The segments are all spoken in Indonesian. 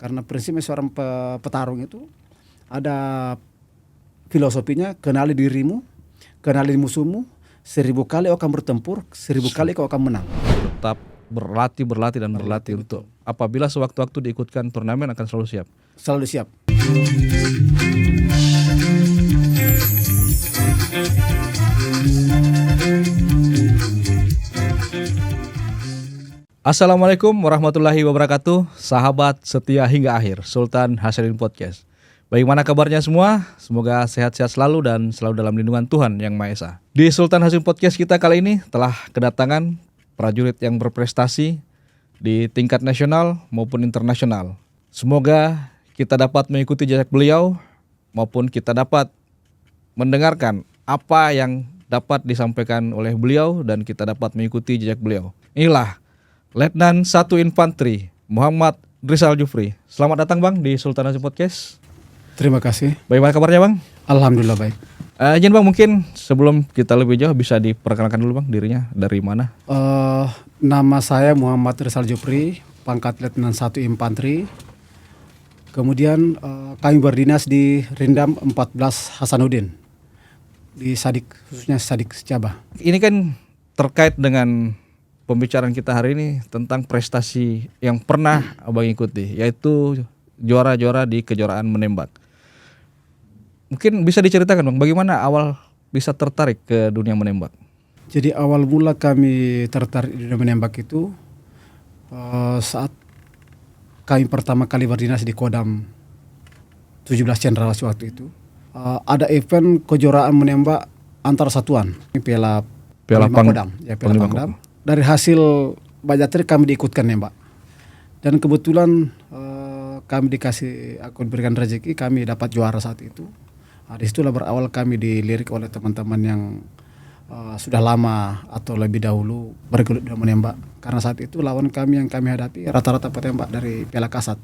Karena prinsipnya seorang petarung itu ada filosofinya, kenali dirimu, kenali musuhmu, 1000 kali kau akan bertempur, 1000 kali kau akan menang. Tetap berlatih dan berlatih untuk apabila sewaktu-waktu diikutkan turnamen akan selalu siap. Selalu siap. Assalamualaikum warahmatullahi wabarakatuh, sahabat setia hingga akhir Sultan Hasanuddin Podcast. Bagaimana kabarnya semua? Semoga sehat-sehat selalu dan selalu dalam lindungan Tuhan Yang Maha Esa. Di Sultan Hasanuddin Podcast kita kali ini telah kedatangan prajurit yang berprestasi di tingkat nasional maupun internasional. Semoga kita dapat mengikuti jejak beliau maupun kita dapat mendengarkan apa yang dapat disampaikan oleh beliau dan kita dapat mengikuti jejak beliau. Inilah Letnan 1 Infanteri Muhammad Rizal Jufri. Selamat datang Bang di Sultan Hasanuddin Podcast. Terima kasih. Bagaimana kabarnya Bang? Alhamdulillah baik. Izin Bang, mungkin sebelum kita lebih jauh bisa diperkenalkan dulu Bang dirinya dari mana? Nama saya Muhammad Rizal Jufri, pangkat Letnan 1 Infanteri. Kemudian kami berdinas di Rindam 14 Hasanuddin di Sadik, khususnya Sadik Secabah. Ini kan terkait dengan pembicaraan kita hari ini tentang prestasi yang pernah Abang ikuti, yaitu juara-juara di kejuaraan menembak. Mungkin bisa diceritakan Bang, bagaimana awal bisa tertarik ke dunia menembak? Jadi awal mula kami tertarik di dunia menembak itu saat kami pertama kali berdinas di Kodam 17 Cendrawasih waktu itu. Ada event kejuaraan menembak antar satuan, Piala Pangdam. Ya, Piala Pangdam. Dari hasil bajatri kami diikutkan nembak. Dan kebetulan kami diberikan rezeki, kami dapat juara saat itu. Di situlah berawal kami dilirik oleh teman-teman yang sudah lama atau lebih dahulu bergelut dalam menembak. Karena saat itu lawan kami yang kami hadapi rata-rata petembak dari Piala Kasat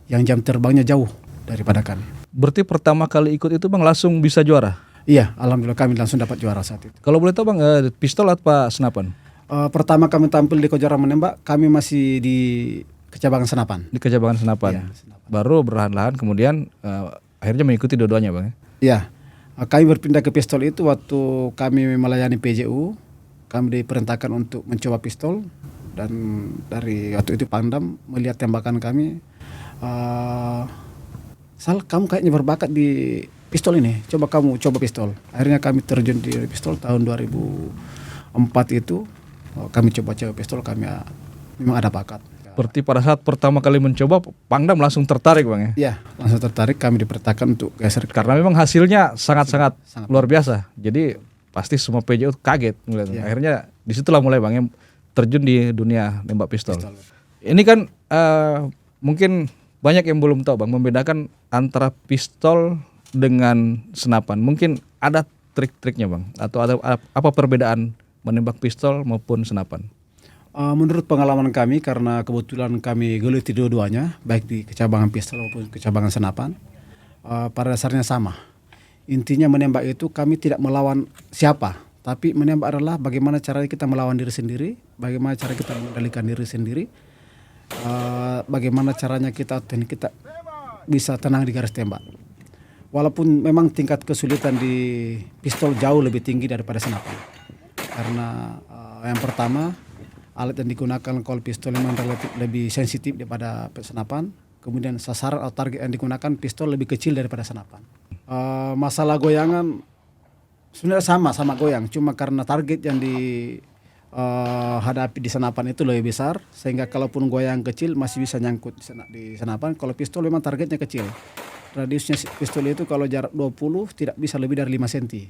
yang jam terbangnya jauh daripada kami. Berarti pertama kali ikut itu Bang langsung bisa juara? Iya, alhamdulillah kami langsung dapat juara saat itu. Kalau boleh tahu Bang, pistol atau senapan? Pertama kami tampil di kejuaraan menembak, kami masih di kecabangan senapan. Di kecabangan senapan. Ya, senapan. Baru berlahan-lahan kemudian akhirnya mengikuti dua-duanya Bang. Iya. Kami berpindah ke pistol itu waktu kami melayani PJU. Kami diperintahkan untuk mencoba pistol dan dari waktu itu Pangdam melihat tembakan kami, Sal, kamu kayaknya berbakat di pistol ini. Coba kamu coba pistol. Akhirnya kami terjun di pistol tahun 2004 itu. Kami coba pistol, kami memang ada bakat. Berarti pada saat pertama kali mencoba, Pangdam langsung tertarik Bang ya? Iya, langsung tertarik, kami diperintahkan untuk geser. Karena memang hasilnya sangat-sangat luar biasa. Jadi pasti semua PJU kaget melihatnya. Ya. Akhirnya disitulah mulai Bang yang terjun di dunia nembak pistol. Ini kan mungkin banyak yang belum tahu Bang, membedakan antara pistol dengan senapan. Mungkin ada trik-triknya Bang, atau ada apa perbedaan menembak pistol maupun senapan? Menurut pengalaman kami, karena kebetulan kami geluti dua-duanya, baik di kecabangan pistol maupun kecabangan senapan, pada dasarnya sama. Intinya menembak itu kami tidak melawan siapa, tapi menembak adalah bagaimana cara kita melawan diri sendiri, bagaimana cara kita mengendalikan diri sendiri, bagaimana caranya kita bisa tenang di garis tembak. Walaupun memang tingkat kesulitan di pistol jauh lebih tinggi daripada senapan. Karena yang pertama, alat yang digunakan kalau pistol memang relatif lebih sensitif daripada senapan. Kemudian sasaran atau target yang digunakan pistol lebih kecil daripada senapan. Masalah goyangan sebenarnya sama goyang, cuma karena target yang dihadapi di senapan itu lebih besar, sehingga kalaupun goyang kecil masih bisa nyangkut di senapan. Kalau pistol memang targetnya kecil. Radiusnya pistol itu kalau jarak 20 tidak bisa lebih dari 5 cm.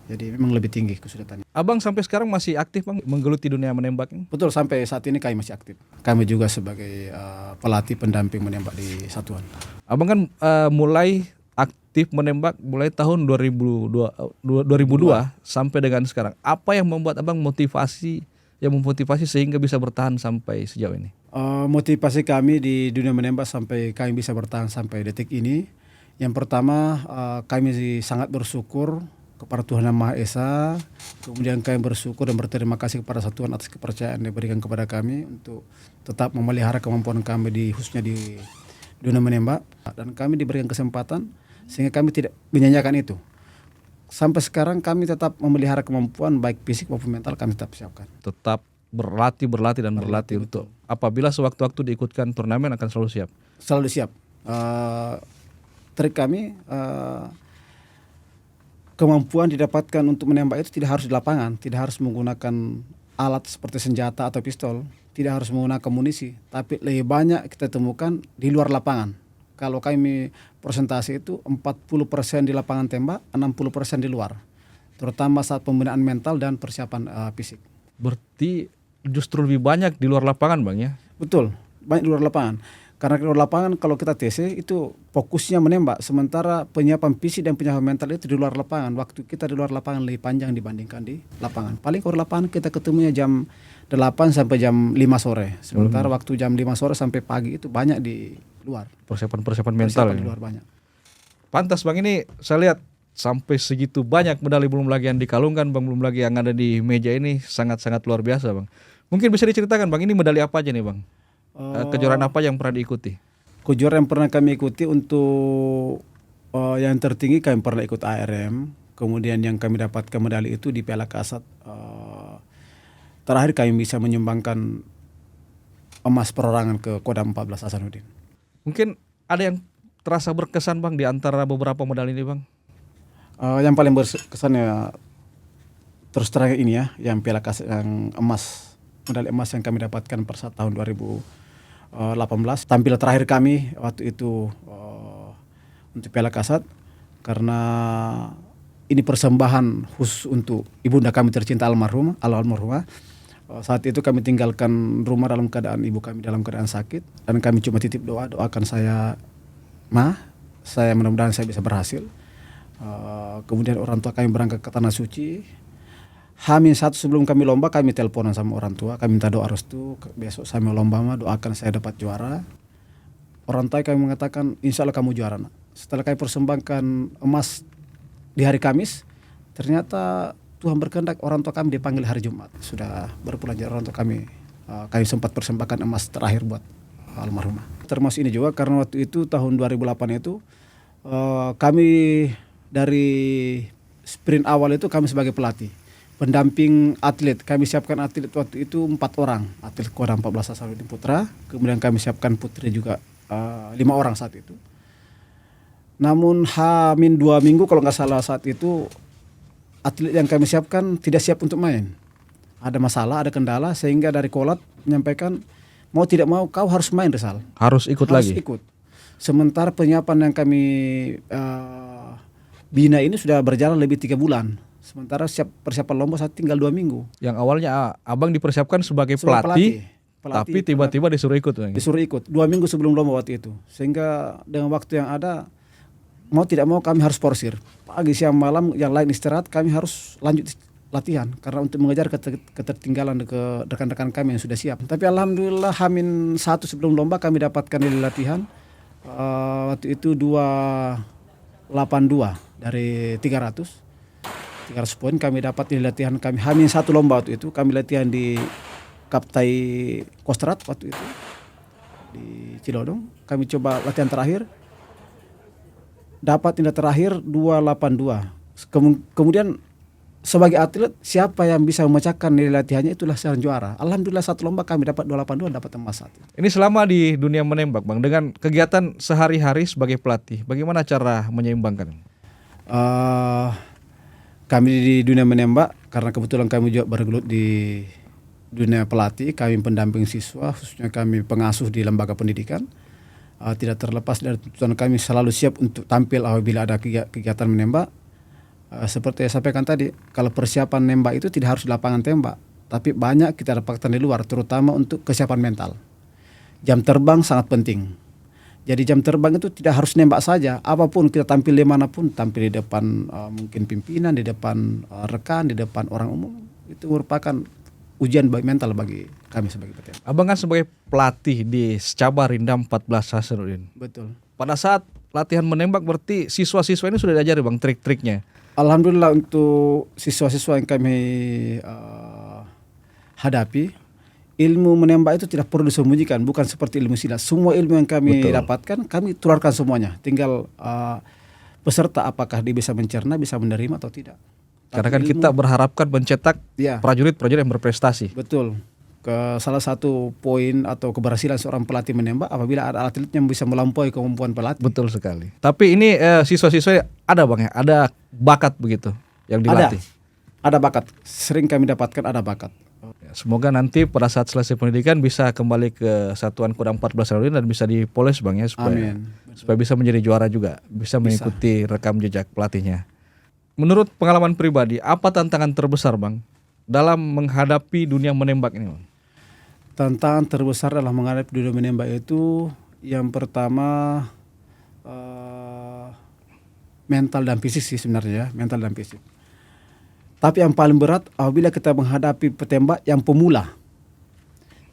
Jadi memang lebih tinggi kesulitannya. Abang sampai sekarang masih aktif Bang menggeluti dunia menembak? Betul, sampai saat ini kami masih aktif. Kami juga sebagai pelatih pendamping menembak di satuan. Abang kan mulai aktif menembak mulai tahun 2002 sampai dengan sekarang. Apa yang membuat Abang memotivasi sehingga bisa bertahan sampai sejauh ini? Motivasi kami di dunia menembak sampai kami bisa bertahan sampai detik ini, yang pertama kami sangat bersyukur kepada Tuhan Yang Maha Esa. Kemudian kami bersyukur dan berterima kasih kepada satuan atas kepercayaan yang diberikan kepada kami untuk tetap memelihara kemampuan kami khususnya di dunia menembak, dan kami diberikan kesempatan sehingga kami tidak menyanyiakan itu. Sampai sekarang kami tetap memelihara kemampuan baik fisik maupun mental, kami tetap siapkan. Tetap berlatih dan berlatih untuk apabila sewaktu-waktu diikutkan turnamen akan selalu siap. Selalu siap. Trik kami, kemampuan didapatkan untuk menembak itu tidak harus di lapangan, tidak harus menggunakan alat seperti senjata atau pistol, tidak harus menggunakan amunisi, tapi lebih banyak kita temukan di luar lapangan. Kalau kami persentase itu 40% di lapangan tembak, 60% di luar. Terutama saat pembinaan mental dan persiapan fisik. Berarti justru lebih banyak di luar lapangan Bang ya? Betul, banyak di luar lapangan. Karena di luar lapangan kalau kita TC itu fokusnya menembak, sementara penyiapan fisik dan penyiapan mental itu di luar lapangan. Waktu kita di luar lapangan lebih panjang dibandingkan di lapangan. Paling kalau lapangan kita ketemunya jam 8 sampai jam 5 sore. Sementara waktu jam 5 sore sampai pagi itu banyak di luar. Persiapan mental Di ini. luar banyak. Pantas Bang, ini saya lihat sampai segitu banyak medali, belum lagi yang dikalungkan Bang, belum lagi yang ada di meja ini, sangat-sangat luar biasa Bang. Mungkin bisa diceritakan Bang, ini medali apa aja nih Bang? Kejuaraan apa yang pernah diikuti? Kejuaraan yang pernah kami ikuti untuk yang tertinggi kami pernah ikut ARM. Kemudian yang kami dapatkan medali itu di Piala Kasat. Terakhir kami bisa menyumbangkan emas perorangan ke Kodam 14 Hasanuddin. Mungkin ada yang terasa berkesan Bang di antara beberapa medali ini Bang? Yang paling berkesan ya terus terang ini ya, yang Piala Kasat yang emas, medali emas yang kami dapatkan per saat tahun 2018. Tampil terakhir kami waktu itu untuk Piala Kasat, karena ini persembahan khusus untuk ibunda kami tercinta almarhumah. Saat itu kami tinggalkan rumah dalam keadaan ibu kami dalam keadaan sakit, dan kami cuma titip doakan saya, saya mudah-mudahan saya bisa berhasil. Kemudian orang tua kami berangkat ke Tanah Suci. H-1 sebelum kami lomba, kami teleponan sama orang tua, kami minta doa restu, besok saya mau lomba doakan saya dapat juara. Orang tua kami mengatakan insya Allah kamu juara nak. Setelah kami persembahkan emas di hari Kamis, ternyata Tuhan berkehendak orang tua kami dipanggil hari Jumat. Sudah berpulang orang tua kami sempat persembahkan emas terakhir buat almarhumah. Termasuk ini juga karena waktu itu tahun 2008 itu kami dari sprint awal itu kami sebagai pelatih. Pendamping atlet, kami siapkan atlet waktu itu 4 orang, atlet Kodam 14 Hasanuddin Putra, kemudian kami siapkan putri juga 5 orang saat itu. Namun H-2 minggu kalau nggak salah saat itu atlet yang kami siapkan tidak siap untuk main. Ada masalah, ada kendala, sehingga dari Kolat menyampaikan mau tidak mau kau harus main Rizal. Harus ikut harus lagi? Ikut. Sementara penyiapan yang kami bina ini sudah berjalan lebih 3 bulan. Sementara persiapan lomba saat tinggal 2 minggu. Yang awalnya Abang dipersiapkan sebagai pelatih, tapi tiba-tiba disuruh ikut Bang. Disuruh ikut 2 minggu sebelum lomba waktu itu. Sehingga dengan waktu yang ada, mau tidak mau kami harus porsir. Pagi, siang, malam, yang lain istirahat, kami harus lanjut latihan. Karena untuk mengejar ketertinggalan ke rekan-rekan kami yang sudah siap. Tapi alhamdulillah H-1 sebelum lomba kami dapatkan nilai latihan. Waktu itu 282 dari 300 poin kami dapat di latihan kami. H-1 lomba waktu itu kami latihan di Kaptai Kostrad waktu itu di Cilodong. Kami coba latihan terakhir, dapat nilai terakhir 282. Kemudian sebagai atlet siapa yang bisa memecahkan nilai latihannya itulah yang juara. Alhamdulillah satu lomba kami dapat 282, dapat emas 1. Ini selama di dunia menembak Bang, dengan kegiatan sehari-hari sebagai pelatih, bagaimana cara menyeimbangkan? Kami di dunia menembak, karena kebetulan kami juga bergelut di dunia pelatih, kami pendamping siswa, khususnya kami pengasuh di lembaga pendidikan. Tidak terlepas dari tuntutan kami selalu siap untuk tampil apabila ada kegiatan menembak. Seperti yang saya sampaikan tadi, kalau persiapan nembak itu tidak harus di lapangan tembak, tapi banyak kita dapatkan di luar, terutama untuk kesiapan mental. Jam terbang sangat penting. Jadi jam terbang itu tidak harus nembak saja, apapun kita tampil di manapun, tampil di depan mungkin pimpinan, di depan rekan, di depan orang umum, itu merupakan ujian mental bagi kami sebagai pelatih. Abang kan sebagai pelatih di Secabar Rindam 14 Hasanuddin. Betul. Pada saat latihan menembak berarti siswa-siswa ini sudah diajari Bang trik-triknya? Alhamdulillah untuk siswa-siswa yang kami hadapi ilmu menembak itu tidak perlu disembunyikan, bukan seperti ilmu silat. Semua ilmu yang kami dapatkan, kami tularkan semuanya. Tinggal peserta apakah dia bisa mencerna, bisa menerima atau tidak. Karena kan kita berharapkan mencetak prajurit-prajurit yang berprestasi. Betul. Salah satu poin atau keberhasilan seorang pelatih menembak apabila ada atlet yang bisa melampaui kemampuan pelatih. Betul sekali. Tapi ini siswa-siswa ada Bang ya, ada bakat begitu yang dilatih. Ada bakat. Sering kami dapatkan ada bakat. Semoga nanti pada saat selesai pendidikan bisa kembali ke Satuan Kodam 14 Hasanuddin dan bisa dipoles Bang ya, supaya bisa menjadi juara juga, bisa mengikuti rekam jejak pelatihnya. Menurut pengalaman pribadi, apa tantangan terbesar Bang dalam menghadapi dunia menembak ini Bang? Tantangan terbesar dalam menghadapi dunia menembak itu yang pertama mental dan fisik sih sebenarnya, mental dan fisik. Tapi yang paling berat apabila kita menghadapi petembak yang pemula.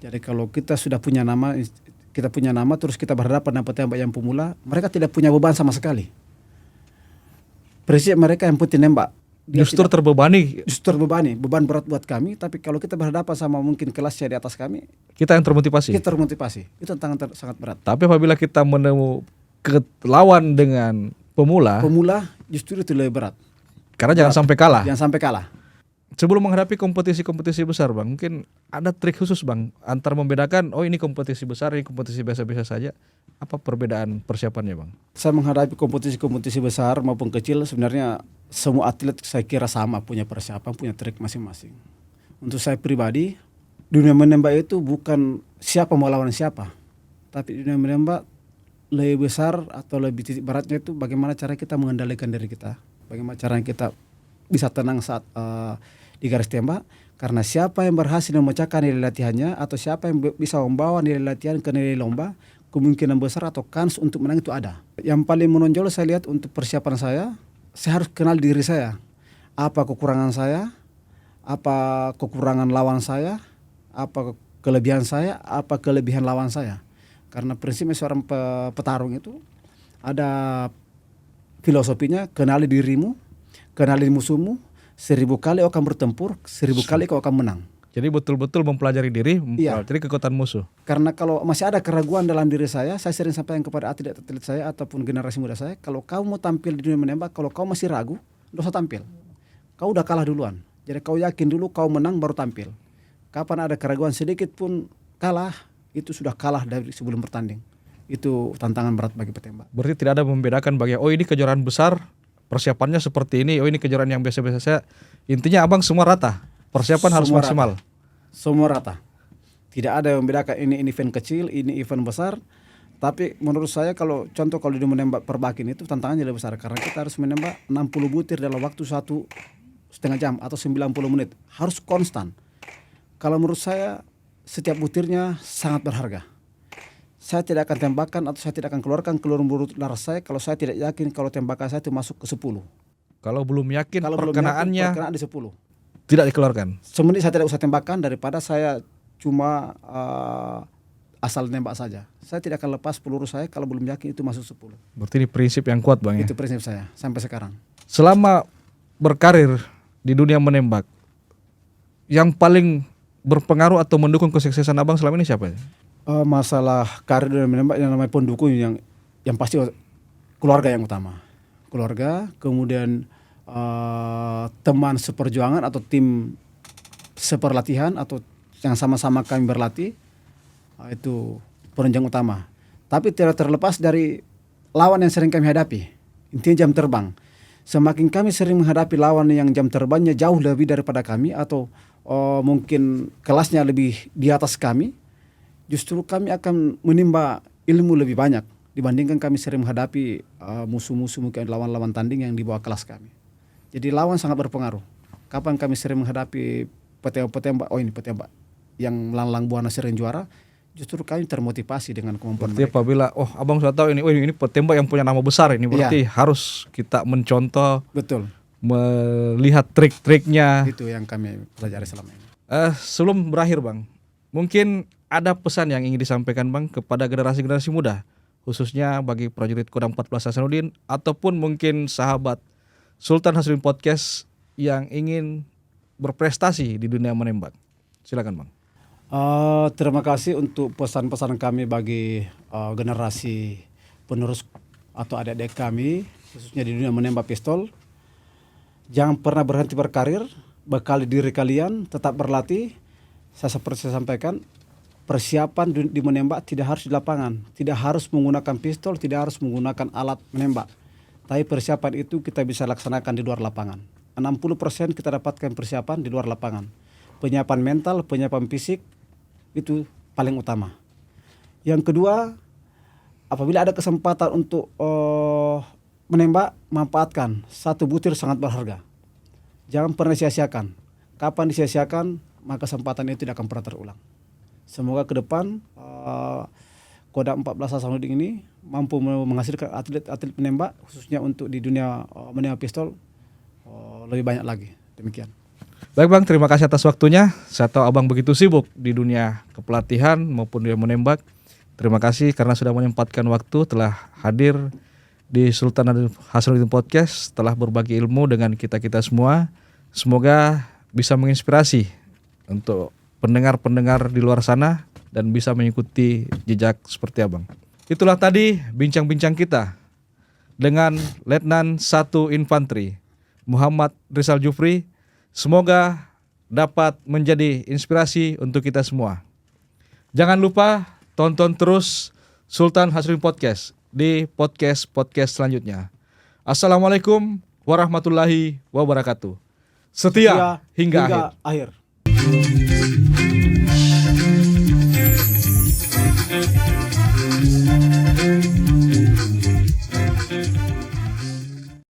Jadi kalau kita sudah punya nama, terus kita berhadapan dengan petembak yang pemula, mereka tidak punya beban sama sekali. Prinsip mereka yang penting nembak. Justru terbebani. Beban berat buat kami. Tapi kalau kita berhadapan sama mungkin kelasnya di atas kami, kita yang termotivasi. Itu tantangan sangat berat. Tapi apabila kita menemukan lawan dengan pemula justru itu lebih berat. Karena jangan sampai kalah. Sebelum menghadapi kompetisi-kompetisi besar Bang, mungkin ada trik khusus Bang antar membedakan, oh ini kompetisi besar, ini kompetisi biasa-biasa saja. Apa perbedaan persiapannya Bang? Saya menghadapi kompetisi-kompetisi besar maupun kecil, sebenarnya semua atlet saya kira sama, punya persiapan, punya trik masing-masing. Untuk saya pribadi, dunia menembak itu bukan siapa mau lawan siapa. Tapi dunia menembak lebih besar atau lebih titik beratnya itu bagaimana cara kita mengendalikan diri kita. Bagaimana cara kita bisa tenang saat di garis tembak. Karena siapa yang berhasil memecahkan nilai latihannya atau siapa yang bisa membawa nilai latihan ke nilai lomba, kemungkinan besar atau kans untuk menang itu ada. Yang paling menonjol saya lihat untuk persiapan saya harus kenal diri saya. Apa kekurangan saya, apa kekurangan lawan saya, apa kelebihan saya, apa kelebihan lawan saya. Karena prinsipnya seorang petarung itu ada filosofinya, kenali dirimu, kenali musuhmu, 1000 kali kau akan bertempur, 1000 kali kau akan menang. Jadi betul-betul mempelajari diri, mempelajari kekuatan musuh. Karena kalau masih ada keraguan dalam diri saya sering sampaikan kepada atlet-atlet saya ataupun generasi muda saya, kalau kau mau tampil di dunia menembak, kalau kau masih ragu, tidak usah tampil. Kau udah kalah duluan. Jadi kau yakin dulu kau menang baru tampil. Kapan ada keraguan sedikit pun kalah, itu sudah kalah dari sebelum bertanding. Itu tantangan berat bagi petembak. Berarti tidak ada membedakan bagi ini kejuaraan besar, persiapannya seperti ini, ini kejuaraan yang biasa-biasa saja. Intinya Abang semua rata. Persiapan harus maksimal. Semua rata. Tidak ada yang membedakan ini event kecil, ini event besar. Tapi menurut saya kalau di menembak perbakin itu tantangannya lebih besar. Karena kita harus menembak 60 butir dalam waktu 1,5 jam atau 90 menit. Harus konstan. Kalau menurut saya setiap butirnya sangat berharga. Saya tidak akan tembakan atau saya tidak akan keluarkan peluru darah saya kalau saya tidak yakin kalau tembakan saya itu masuk ke 10. Kalau belum yakin perkenaannya perkenaan di 10. Tidak dikeluarkan. Semenit saya tidak usah tembakan daripada saya cuma asal nembak saja. Saya tidak akan lepas peluru saya kalau belum yakin itu masuk 10. Berarti ini prinsip yang kuat Bang ya? Itu prinsip saya sampai sekarang. Selama berkarir di dunia menembak, yang paling berpengaruh atau mendukung kesuksesan Abang selama ini siapa ya? Masalah karir dunia menembak yang namanya pendukung yang pasti keluarga yang utama. Keluarga, kemudian teman seperjuangan atau tim seperlatihan atau yang sama-sama kami berlatih, itu penunjang utama. Tapi tidak terlepas dari lawan yang sering kami hadapi. Intinya jam terbang. Semakin kami sering menghadapi lawan yang jam terbangnya jauh lebih daripada kami atau mungkin kelasnya lebih di atas kami, justru kami akan menimba ilmu lebih banyak dibandingkan kami sering menghadapi musuh-musuh mungkin lawan-lawan tanding yang di bawah kelas kami. Jadi lawan sangat berpengaruh. Kapan kami sering menghadapi petembak yang lang-lang buana sering juara, justru kami termotivasi dengan kemampuan berarti mereka. Apabila Abang sudah tahu ini petembak yang punya nama besar ini, berarti harus kita mencontoh. Betul. Melihat trik-triknya. Itu yang kami pelajari selama ini. Sebelum berakhir Bang, mungkin ada pesan yang ingin disampaikan Bang kepada generasi-generasi muda, khususnya bagi prajurit Kodam 14 Hasanuddin ataupun mungkin sahabat Sultan Hasanuddin Podcast yang ingin berprestasi di dunia menembak. Silakan Bang. Terima kasih untuk pesan-pesan kami bagi generasi penerus atau adik-adik kami, khususnya di dunia menembak pistol. Jangan pernah berhenti berkarir, bekali diri kalian, tetap berlatih. Seperti saya sampaikan, persiapan di menembak tidak harus di lapangan, tidak harus menggunakan pistol, tidak harus menggunakan alat menembak. Tapi persiapan itu kita bisa laksanakan di luar lapangan. 60% kita dapatkan persiapan di luar lapangan. Penyiapan mental, penyiapan fisik, itu paling utama. Yang kedua, apabila ada kesempatan untuk menembak, manfaatkan. Satu butir sangat berharga. Jangan pernah sia-siakan. Kapan disia-siakan, maka kesempatan itu tidak akan pernah terulang. Semoga ke depan Kodam 14 Hasanuddin ini mampu menghasilkan atlet-atlet penembak, khususnya untuk di dunia menembak pistol lebih banyak lagi. Demikian. Baik Bang, terima kasih atas waktunya. Saya tahu Abang begitu sibuk di dunia kepelatihan maupun dunia menembak. Terima kasih karena sudah menyempatkan waktu, telah hadir di Sultan Hasanuddin Podcast, telah berbagi ilmu dengan kita-kita semua. Semoga bisa menginspirasi untuk pendengar-pendengar di luar sana dan bisa mengikuti jejak seperti Abang. Itulah tadi bincang-bincang kita dengan Letnan 1 Infanteri Muhammad Rizal Jufri. Semoga dapat menjadi inspirasi untuk kita semua. Jangan lupa tonton terus Sultan Hasanuddin Podcast di podcast selanjutnya. Assalamualaikum warahmatullahi wabarakatuh. Setia hingga akhir.